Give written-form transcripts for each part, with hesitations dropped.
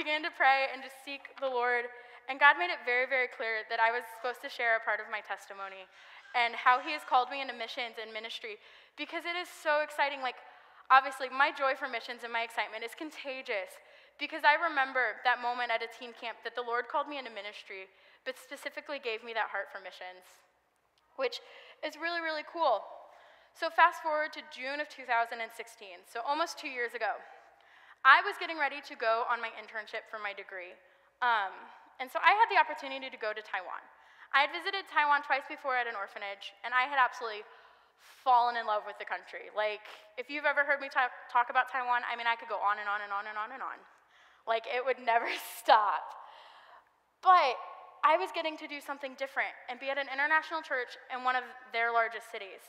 began to pray and just seek the Lord, and God made it very, very clear that I was supposed to share a part of my testimony and how he has called me into missions and ministry, because it is so exciting. Like, obviously, my joy for missions and my excitement is contagious, because I remember that moment at a teen camp that the Lord called me into ministry, but specifically gave me that heart for missions, which is really, really cool. So fast forward to June of 2016, so almost 2 years ago. I was getting ready to go on my internship for my degree, and so I had the opportunity to go to Taiwan. I had visited Taiwan twice before at an orphanage, and I had absolutely fallen in love with the country. Like, if you've ever heard me talk about Taiwan, I mean, I could go on and on and on and on and on. Like, it would never stop. But I was getting to do something different and be at an international church in one of their largest cities,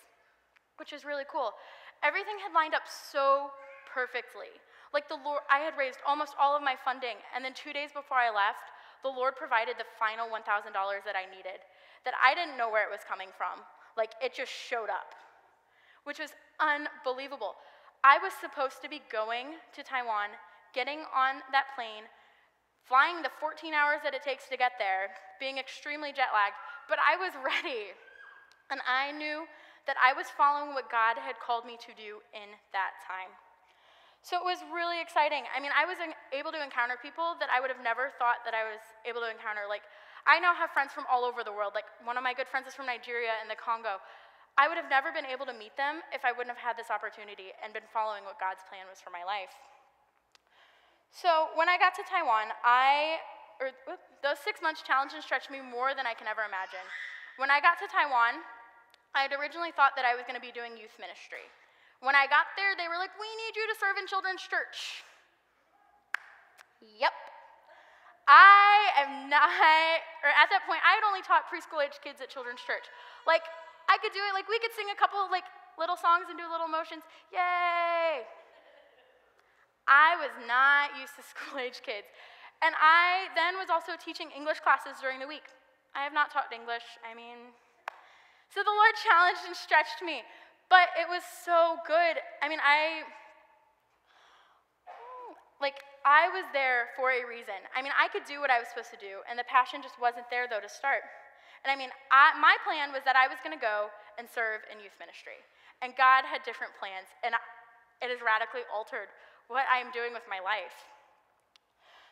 which is really cool. Everything had lined up so perfectly. Like, the Lord, I had raised almost all of my funding, and then 2 days before I left, the Lord provided the final $1,000 that I needed, that I didn't know where it was coming from. Like, it just showed up, which was unbelievable. I was supposed to be going to Taiwan, getting on that plane, flying the 14 hours that it takes to get there, being extremely jet lagged, but I was ready. And I knew that I was following what God had called me to do in that time. So it was really exciting. I mean, I was able to encounter people that I would have never thought that I was able to encounter. Like, I now have friends from all over the world. Like, one of my good friends is from Nigeria and the Congo. I would have never been able to meet them if I wouldn't have had this opportunity and been following what God's plan was for my life. So when I got to Taiwan, those 6 months challenged and stretched me more than I can ever imagine. When I got to Taiwan, I had originally thought that I was going to be doing youth ministry. When I got there, they were like, "We need you to serve in children's church." Yep. I am not, or at that point, I had only taught preschool-age kids at children's church. Like, I could do it, like, we could sing a couple of, like, little songs and do little motions. Yay! I was not used to school-age kids. And I then was also teaching English classes during the week. I have not taught English, so the Lord challenged and stretched me. But it was so good. I mean, I was there for a reason. I mean, I could do what I was supposed to do, and the passion just wasn't there, though, to start. And I mean, my plan was that I was going to go and serve in youth ministry. And God had different plans, and it has radically altered what I am doing with my life.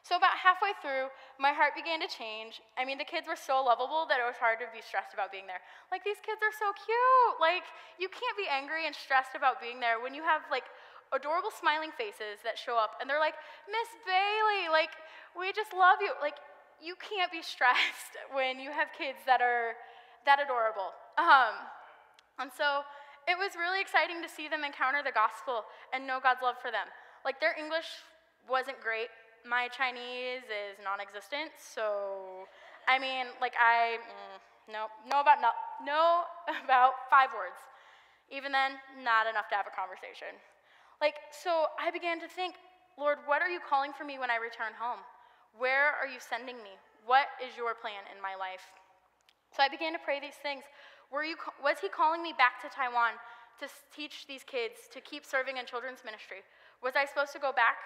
So about halfway through, my heart began to change. I mean, the kids were so lovable that it was hard to be stressed about being there. Like, these kids are so cute. Like, you can't be angry and stressed about being there when you have, like, adorable smiling faces that show up, and they're like, "Miss Bailey, like, we just love you." Like, you can't be stressed when you have kids that are that adorable. And so it was really exciting to see them encounter the gospel and know God's love for them. Like, their English wasn't great. My Chinese is non-existent, so, I mean, like, know about 5 words. Even then, not enough to have a conversation. Like, so I began to think, "Lord, what are you calling for me when I return home? Where are you sending me? What is your plan in my life?" So I began to pray these things. Was he calling me back to Taiwan to teach these kids, to keep serving in children's ministry? Was I supposed to go back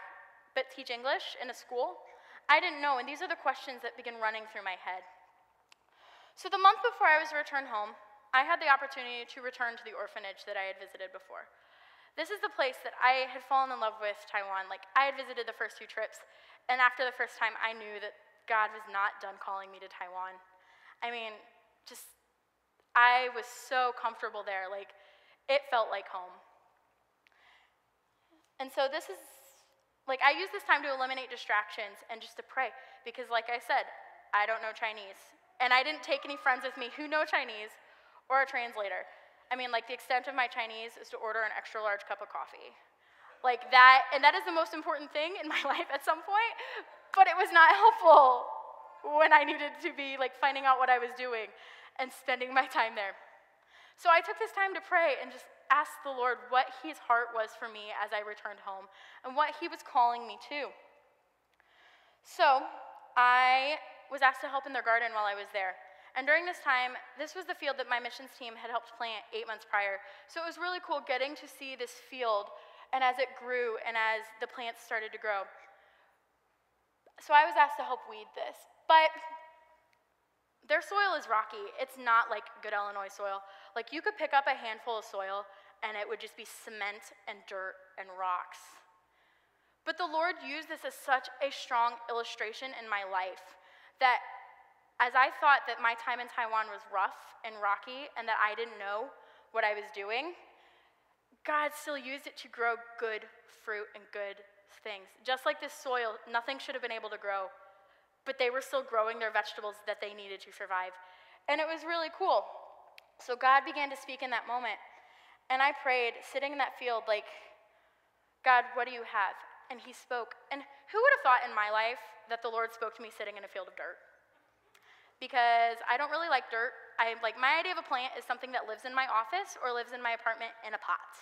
but teach English in a school? I didn't know, and these are the questions that began running through my head. So the month before I was to return home, I had the opportunity to return to the orphanage that I had visited before. This is the place that I had fallen in love with, Taiwan. Like, I had visited the first 2 trips, and after the first time, I knew that God was not done calling me to Taiwan. I mean, I was so comfortable there. Like, it felt like home. And so I use this time to eliminate distractions and just to pray, because like I said, I don't know Chinese, and I didn't take any friends with me who know Chinese or a translator. I mean, like, the extent of my Chinese is to order an extra large cup of coffee. Like that, and that is the most important thing in my life at some point, but it was not helpful when I needed to be, like, finding out what I was doing and spending my time there. So I took this time to pray and just ask the Lord what his heart was for me as I returned home and what he was calling me to. So I was asked to help in their garden while I was there. And during this time, this was the field that my missions team had helped plant 8 months prior. So it was really cool getting to see this field, and as it grew and as the plants started to grow. So I was asked to help weed this. But their soil is rocky. It's not like good Illinois soil. Like, you could pick up a handful of soil and it would just be cement and dirt and rocks. But the Lord used this as such a strong illustration in my life that as I thought that my time in Taiwan was rough and rocky and that I didn't know what I was doing, God still used it to grow good fruit and good things. Just like this soil, nothing should have been able to grow, but they were still growing their vegetables that they needed to survive. And it was really cool. So God began to speak in that moment. And I prayed, sitting in that field, like, God, what do you have? And he spoke. And who would have thought in my life that the Lord spoke to me sitting in a field of dirt? Because I don't really like dirt. My idea of a plant is something that lives in my office or lives in my apartment in a pot.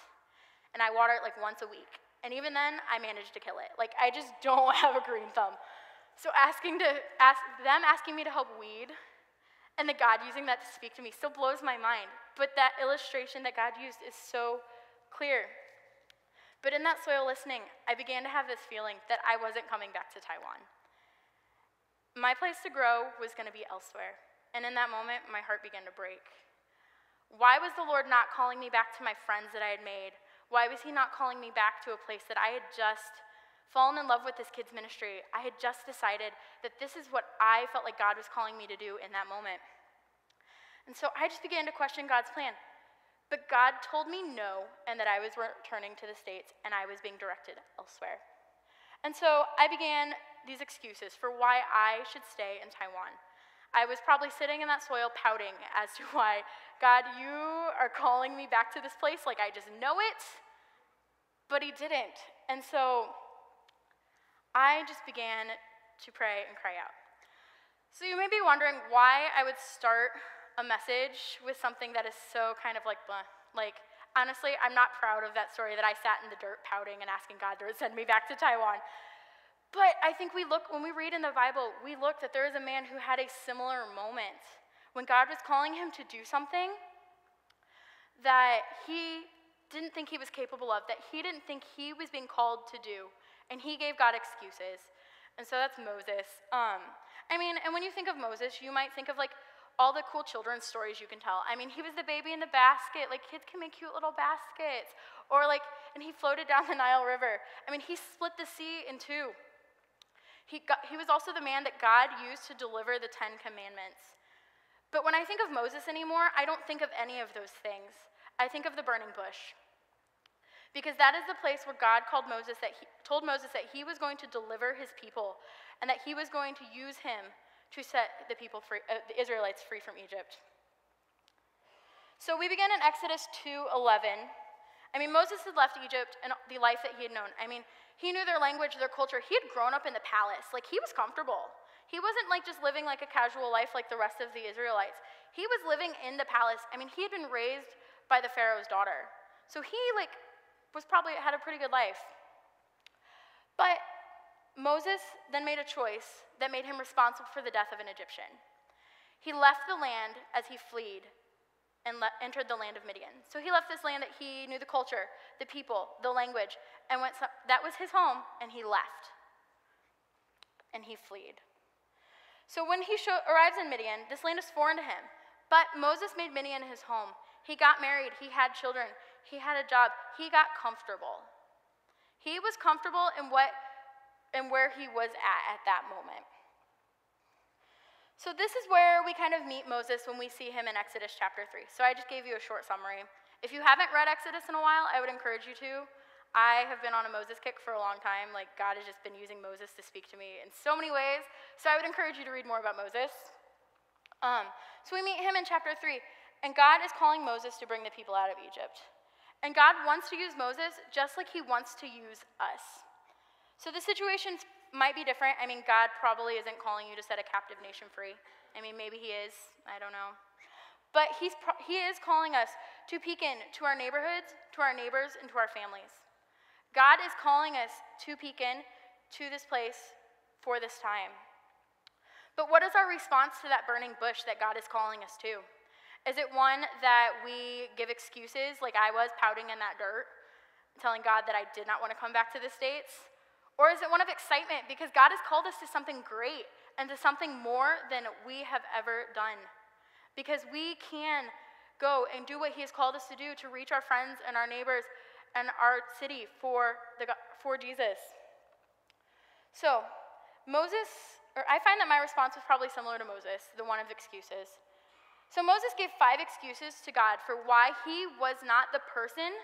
And I water it like once a week. And even then, I manage to kill it. Like, I just don't have a green thumb. So asking me to help weed, and the God using that to speak to me still blows my mind. But that illustration that God used is so clear. But in that soil listening, I began to have this feeling that I wasn't coming back to Taiwan. My place to grow was going to be elsewhere. And in that moment, my heart began to break. Why was the Lord not calling me back to my friends that I had made? Why was he not calling me back to a place that I had just fallen in love with this kids' ministry? I had just decided that this is what I felt like God was calling me to do in that moment. And so I just began to question God's plan. But God told me no, and that I was returning to the States, and I was being directed elsewhere. And so I began these excuses for why I should stay in Taiwan. I was probably sitting in that soil pouting as to why, God, you are calling me back to this place like I just know it, but he didn't. And so I just began to pray and cry out. So you may be wondering why I would start a message with something that is so kind of like blah. Like, honestly, I'm not proud of that story that I sat in the dirt pouting and asking God to send me back to Taiwan. But I think when we read in the Bible, we look that there is a man who had a similar moment when God was calling him to do something that he didn't think he was capable of, that he didn't think he was being called to do, and he gave God excuses. And so that's Moses. And when you think of Moses, you might think of like all the cool children's stories you can tell. I mean, he was the baby in the basket. Like, kids can make cute little baskets. Or like, and he floated down the Nile River. I mean, he split the sea in two. He was also the man that God used to deliver the 10 Commandments. But when I think of Moses anymore, I don't think of any of those things. I think of the burning bush. Because that is the place where God told Moses that he was going to deliver his people, and that he was going to use him to set the people free, the Israelites free from Egypt. So we begin in Exodus 2:11. I mean, Moses had left Egypt and the life that he had known. I mean, he knew their language, their culture. He had grown up in the palace. Like, he was comfortable. He wasn't like just living like a casual life like the rest of the Israelites. He was living in the palace. I mean, he had been raised by the Pharaoh's daughter. So he had a pretty good life. But Moses then made a choice that made him responsible for the death of an Egyptian. He left the land as he fled and entered the land of Midian. So he left this land that he knew the culture, the people, the language, and that was his home, and he left. And he fled. So when he arrives in Midian, this land is foreign to him. But Moses made Midian his home. He got married. He had children. He had a job. He got comfortable. He was comfortable in where he was at that moment. So this is where we kind of meet Moses when we see him in Exodus chapter 3. So I just gave you a short summary. If you haven't read Exodus in a while, I would encourage you to. I have been on a Moses kick for a long time. Like, God has just been using Moses to speak to me in so many ways. So I would encourage you to read more about Moses. So we meet him in chapter 3, and God is calling Moses to bring the people out of Egypt. And God wants to use Moses just like he wants to use us. So the situations might be different. I mean, God probably isn't calling you to set a captive nation free. I mean, maybe he is. I don't know. But he is calling us to peek in to our neighborhoods, to our neighbors, and to our families. God is calling us to peek in to this place for this time. But what is our response to that burning bush that God is calling us to? Is it one that we give excuses, like I was pouting in that dirt, telling God that I did not want to come back to the States? Or is it one of excitement because God has called us to something great and to something more than we have ever done? Because we can go and do what he has called us to do to reach our friends and our neighbors and our city for Jesus. So, I find that my response was probably similar to Moses, the one of excuses. So Moses gave 5 excuses to God for why he was not the person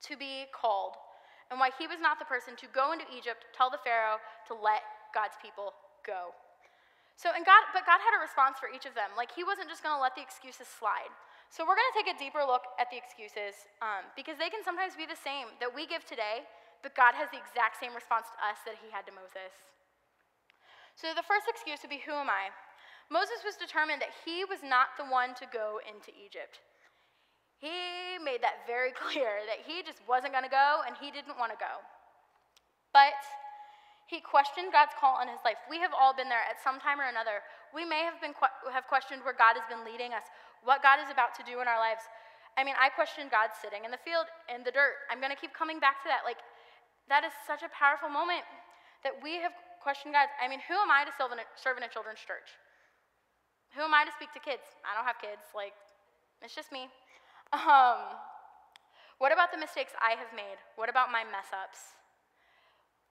to be called, and why he was not the person to go into Egypt, tell the Pharaoh to let God's people go. But God had a response for each of them. Like, he wasn't just going to let the excuses slide. So we're going to take a deeper look at the excuses because they can sometimes be the same that we give today, but God has the exact same response to us that he had to Moses. So the first excuse would be, who am I? Moses was determined that he was not the one to go into Egypt. He made that very clear, that he just wasn't going to go and he didn't want to go. But he questioned God's call on his life. We have all been there at some time or another. We may have questioned where God has been leading us, what God is about to do in our lives. I mean, I questioned God sitting in the field, in the dirt. I'm going to keep coming back to that. Like, that is such a powerful moment that we have questioned God. I mean, who am I to serve in a children's church? Who am I to speak to kids? I don't have kids. Like, it's just me. What about the mistakes I have made? What about my mess-ups?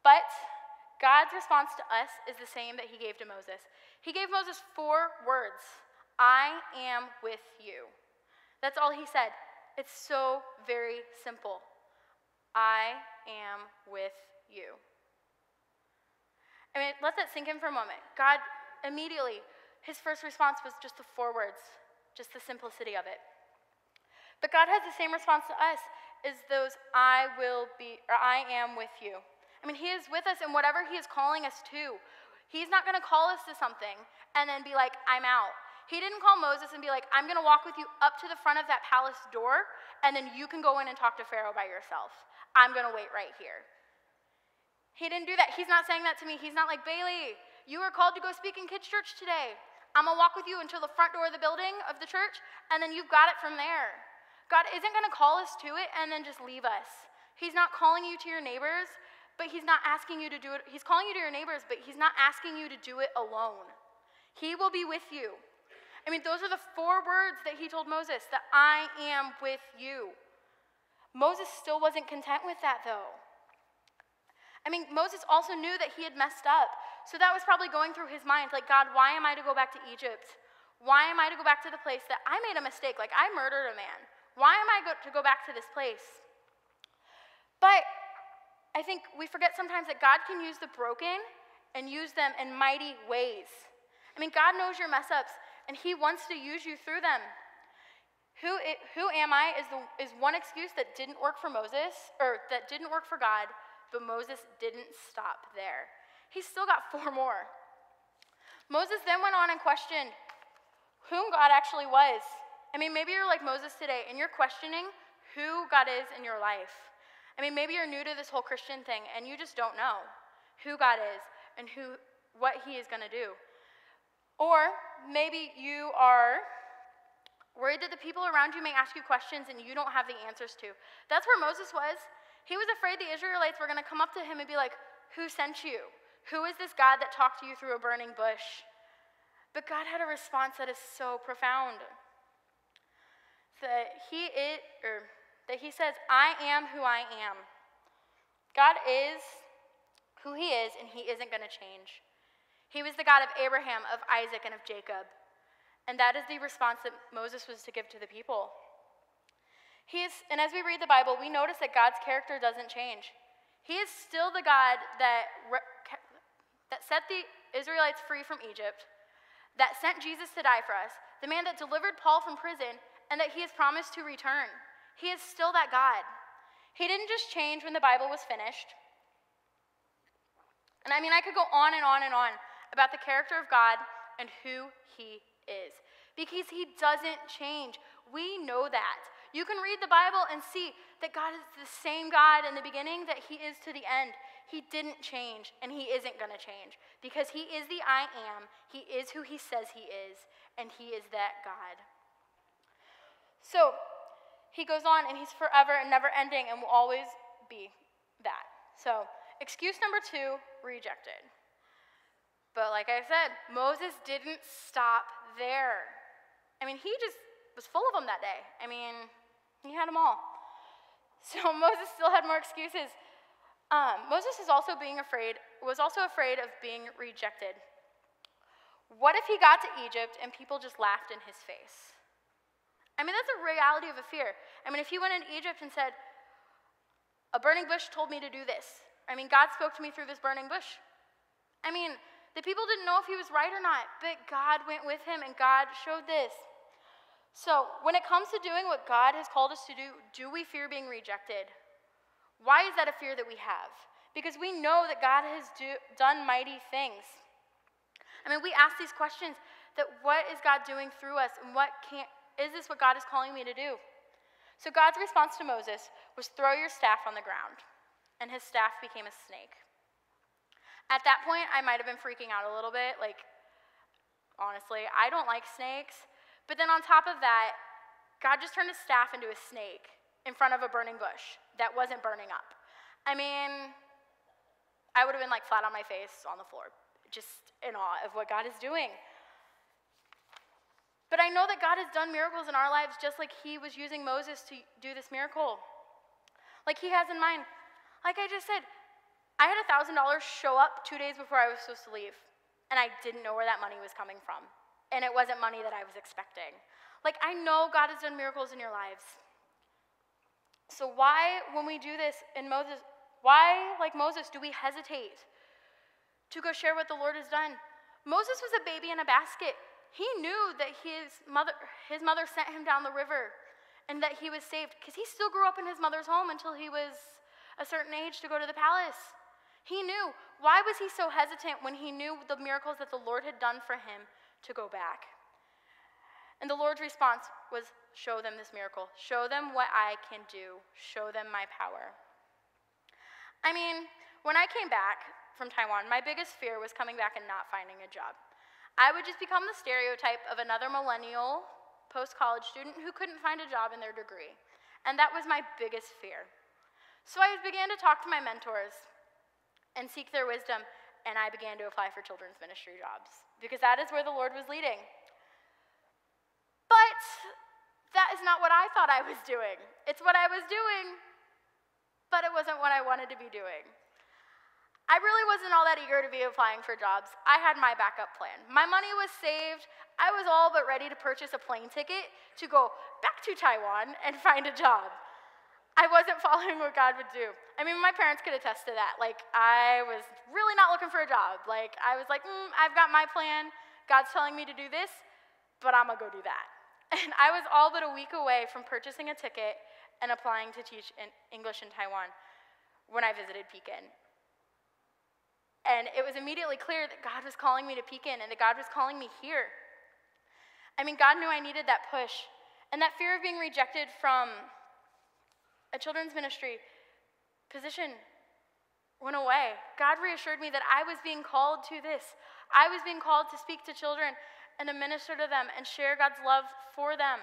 But God's response to us is the same that he gave to Moses. He gave Moses 4 words. I am with you. That's all he said. It's so very simple. I am with you. I mean, let that sink in for a moment. God immediately, his first response was just the 4 words, just the simplicity of it. But God has the same response to us as those I am with you. I mean, he is with us in whatever he is calling us to. He's not going to call us to something and then be like, I'm out. He didn't call Moses and be like, I'm going to walk with you up to the front of that palace door, and then you can go in and talk to Pharaoh by yourself. I'm going to wait right here. He didn't do that. He's not saying that to me. He's not like, Bailey, you are called to go speak in kids' church today. I'm going to walk with you until the front door of the building of the church, and then you've got it from there. God isn't going to call us to it and then just leave us. He's not calling you to your neighbors, but he's not asking you to do it. He's calling you to your neighbors, but he's not asking you to do it alone. He will be with you. I mean, those are the 4 words that he told Moses, that I am with you. Moses still wasn't content with that, though. I mean, Moses also knew that he had messed up. So that was probably going through his mind, like, God, why am I to go back to Egypt? Why am I to go back to the place that I made a mistake? Like, I murdered a man. Why am I to go back to this place? But I think we forget sometimes that God can use the broken and use them in mighty ways. I mean, God knows your mess-ups, and he wants to use you through them. Who am I is one excuse that didn't work for Moses, or that didn't work for God, but Moses didn't stop there. He's still got 4 more. Moses then went on and questioned whom God actually was. I mean, maybe you're like Moses today, and you're questioning who God is in your life. I mean, maybe you're new to this whole Christian thing, and you just don't know who God is and what he is going to do. Or maybe you are worried that the people around you may ask you questions and you don't have the answers to. That's where Moses was. He was afraid the Israelites were going to come up to him and be like, who sent you? Who is this God that talked to you through a burning bush? But God had a response that is so profound. That he says, I am who I am. God is who he is, and he isn't going to change. He was the God of Abraham, of Isaac, and of Jacob. And that is the response that Moses was to give to the people. And as we read the Bible, we notice that God's character doesn't change. He is still the God that set the Israelites free from Egypt, that sent Jesus to die for us, the man that delivered Paul from prison, and that he has promised to return. He is still that God. He didn't just change when the Bible was finished. And I mean, I could go on and on and on about the character of God and who he is, because he doesn't change. We know that. You can read the Bible and see that God is the same God in the beginning that he is to the end. He didn't change, and he isn't going to change, because he is the I am. He is who he says he is, and he is that God. So he goes on, and he's forever and never ending and will always be that. So excuse number 2, rejected. But like I said, Moses didn't stop there. I mean, he just was full of them that day. I mean, he had them all. So Moses still had more excuses. Moses was also afraid of being rejected. What if he got to Egypt and people just laughed in his face? I mean, that's a reality of a fear. I mean, if he went into Egypt and said, a burning bush told me to do this. I mean, God spoke to me through this burning bush. I mean, the people didn't know if he was right or not, but God went with him and God showed this. So when it comes to doing what God has called us to do we fear being rejected? Why is that a fear that we have? Because we know that God has done mighty things. I mean, we ask these questions that what is God doing through us and is this what God is calling me to do? So God's response to Moses was throw your staff on the ground, and his staff became a snake. At that point, I might have been freaking out a little bit. Like, honestly, I don't like snakes. But then on top of that, God just turned his staff into a snake in front of a burning bush that wasn't burning up. I mean, I would have been like flat on my face on the floor, just in awe of what God is doing. But I know that God has done miracles in our lives just like he was using Moses to do this miracle. Like he has in mind. Like I just said, I had $1,000 show up 2 days before I was supposed to leave, and I didn't know where that money was coming from. And it wasn't money that I was expecting. Like, I know God has done miracles in your lives. So why, when we do this in Moses, why, like Moses, do we hesitate to go share what the Lord has done? Moses was a baby in a basket. He knew that his mother sent him down the river and that he was saved because he still grew up in his mother's home until he was a certain age to go to the palace. He knew. Why was he so hesitant when he knew the miracles that the Lord had done for him to go back? And the Lord's response was, show them this miracle. Show them what I can do. Show them my power. I mean, when I came back from Taiwan, my biggest fear was coming back and not finding a job. I would just become the stereotype of another millennial post-college student who couldn't find a job in their degree. And that was my biggest fear. So I began to talk to my mentors and seek their wisdom, and I began to apply for children's ministry jobs because that is where the Lord was leading. But that is not what I thought I was doing. It's what I was doing, but it wasn't what I wanted to be doing. I really wasn't all that eager to be applying for jobs. I had my backup plan. My money was saved. I was all but ready to purchase a plane ticket to go back to Taiwan and find a job. I wasn't following what God would do. I mean, my parents could attest to that. Like, I was really not looking for a job. Like, I was like, I've got my plan. God's telling me to do this, but I'm going to go do that. And I was all but a week away from purchasing a ticket and applying to teach English in Taiwan when I visited Pekin. And it was immediately clear that God was calling me to Pekin and that God was calling me here. I mean, God knew I needed that push. And that fear of being rejected from a children's ministry position went away. God reassured me that I was being called to this. I was being called to speak to children and to minister to them and share God's love for them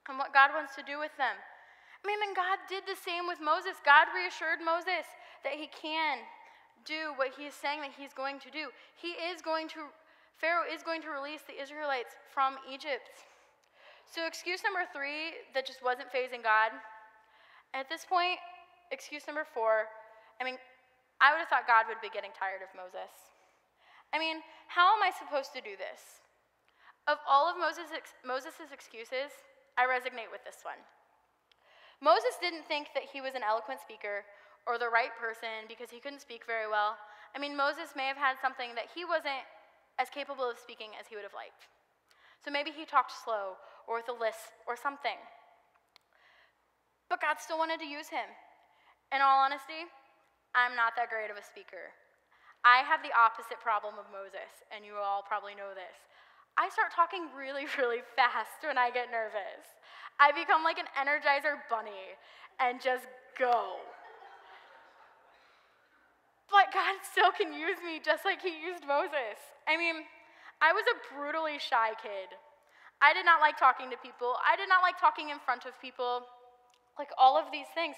and what God wants to do with them. I mean, then God did the same with Moses. God reassured Moses that he can do what he is saying that he's going to do. Pharaoh is going to release the Israelites from Egypt. So excuse number 3 that just wasn't fazing God. At this point, excuse number 4, I mean, I would have thought God would be getting tired of Moses. I mean, how am I supposed to do this? Of all of Moses' excuses, I resonate with this one. Moses didn't think that he was an eloquent speaker or the right person because he couldn't speak very well. I mean, Moses may have had something that he wasn't as capable of speaking as he would have liked. So maybe he talked slow or with a lisp or something. But God still wanted to use him. In all honesty, I'm not that great of a speaker. I have the opposite problem of Moses, and you all probably know this. I start talking really, really fast when I get nervous. I become like an Energizer bunny and just go. But God still can use me just like he used Moses. I mean, I was a brutally shy kid. I did not like talking to people. I did not like talking in front of people, like all of these things.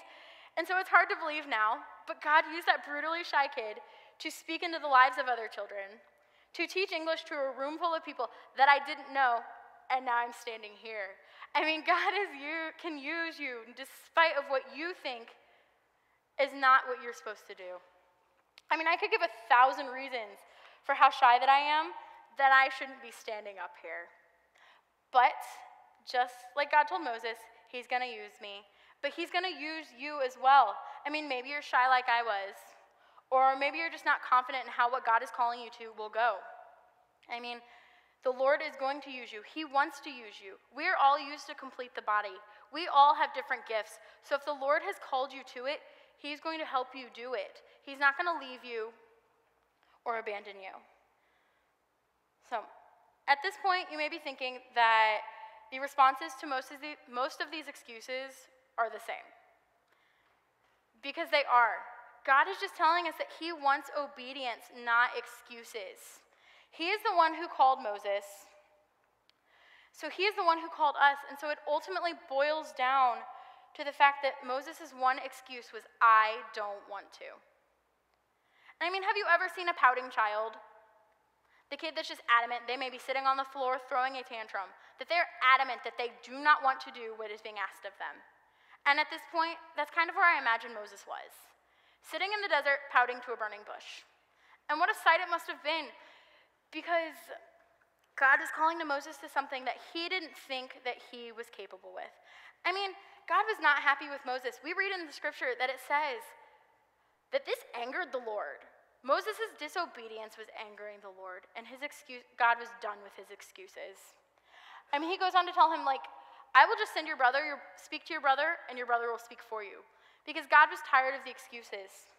And so it's hard to believe now, but God used that brutally shy kid to speak into the lives of other children, to teach English to a room full of people that I didn't know, and now I'm standing here. I mean, God can use you despite of what you think is not what you're supposed to do. I mean, I could give 1,000 reasons for how shy that I am, that I shouldn't be standing up here. But just like God told Moses, he's going to use me. But he's going to use you as well. I mean, maybe you're shy like I was. Or maybe you're just not confident in how what God is calling you to will go. I mean, the Lord is going to use you. He wants to use you. We are all used to complete the body. We all have different gifts. So if the Lord has called you to it, he's going to help you do it. He's not going to leave you or abandon you. So at this point, you may be thinking that the responses to most of these excuses are the same. Because they are. God is just telling us that he wants obedience, not excuses. He is the one who called Moses. So he is the one who called us. And so it ultimately boils down to the fact that Moses' one excuse was, I don't want to. I mean, have you ever seen a pouting child? The kid that's just adamant, they may be sitting on the floor throwing a tantrum, that they're adamant that they do not want to do what is being asked of them. And at this point, that's kind of where I imagine Moses was, sitting in the desert, pouting to a burning bush. And what a sight it must have been, because God was calling to Moses to something that he didn't think that he was capable with. I mean, God was not happy with Moses. We read in the scripture that it says that this angered the Lord. Moses' disobedience was angering the Lord, and God was done with his excuses. I mean, he goes on to tell him, like, I will just send your brother, speak to your brother, and your brother will speak for you. Because God was tired of the excuses.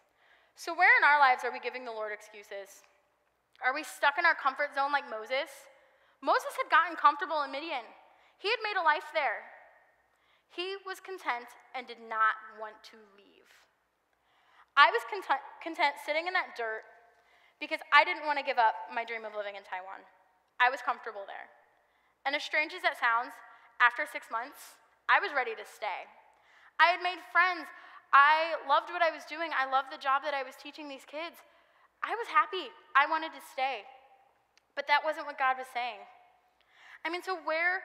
So where in our lives are we giving the Lord excuses? Are we stuck in our comfort zone like Moses? Moses had gotten comfortable in Midian. He had made a life there. He was content and did not want to leave. I was content sitting in that dirt because I didn't want to give up my dream of living in Taiwan. I was comfortable there. And as strange as that sounds, after 6 months, I was ready to stay. I had made friends. I loved what I was doing. I loved the job that I was teaching these kids. I was happy. I wanted to stay. But that wasn't what God was saying. I mean, so where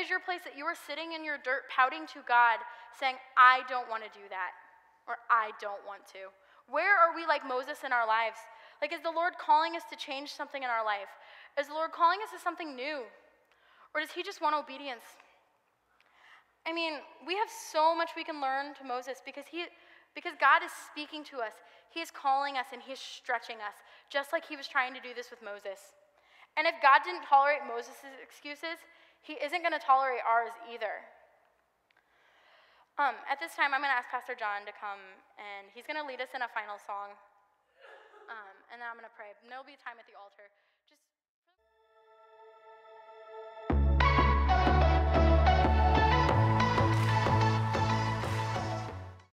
is your place that you are sitting in your dirt pouting to God, saying, I don't want to do that, or I don't want to? Where are we like Moses in our lives? Like, is the Lord calling us to change something in our life? Is the Lord calling us to something new? Or does he just want obedience? I mean, we have so much we can learn to Moses because God is speaking to us. He is calling us and he is stretching us, just like he was trying to do this with Moses. And if God didn't tolerate Moses' excuses, he isn't going to tolerate ours either. At this time, I'm going to ask Pastor John to come, and he's going to lead us in a final song. And then I'm going to pray. And there'll be time at the altar.